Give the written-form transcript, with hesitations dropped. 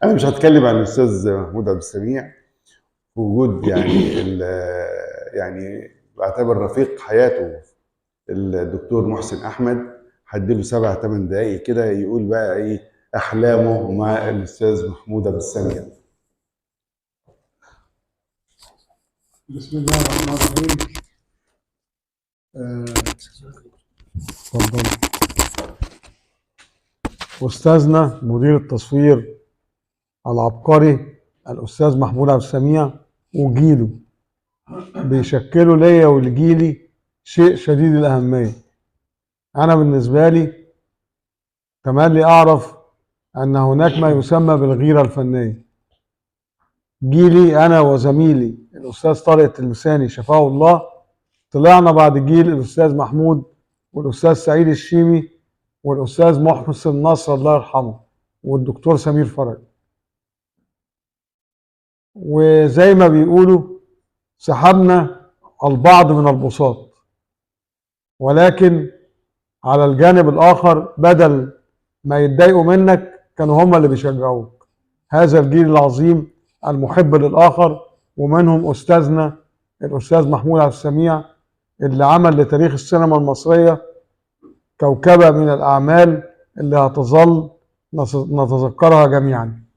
انا مش هتكلم عن الاستاذ محمود عبد السميع في وجود يعني بعتبر رفيق حياته الدكتور محسن احمد. هديله 7 8 دقايق كده يقول بقى ايه احلامه مع الاستاذ محمود عبد السميع. بسم الله الرحمن الرحيم. اتفضل. أستاذنا مدير التصوير العبقري الأستاذ محمود عبد السميع وجيله بيشكلوا ليا ولجيلي شيء شديد الأهمية. أنا بالنسبة لي تملي أعرف أن هناك ما يسمى بالغيرة الفنية. جيلي أنا وزميلي الأستاذ طارق التلمساني شفاه الله، طلعنا بعد جيل الأستاذ محمود والأستاذ سعيد الشيمي والأستاذ محسن نصر الله يرحمه والدكتور سمير فرج. وزي ما بيقولوا سحبنا البعض من البساط، ولكن على الجانب الآخر بدل ما يتضايقوا منك كانوا هم اللي بيشجعوك. هذا الجيل العظيم المحب للآخر، ومنهم أستاذنا الأستاذ محمود عبد السميع اللي عمل لتاريخ السينما المصرية كوكبة من الأعمال اللي هتظل نتذكرها جميعا.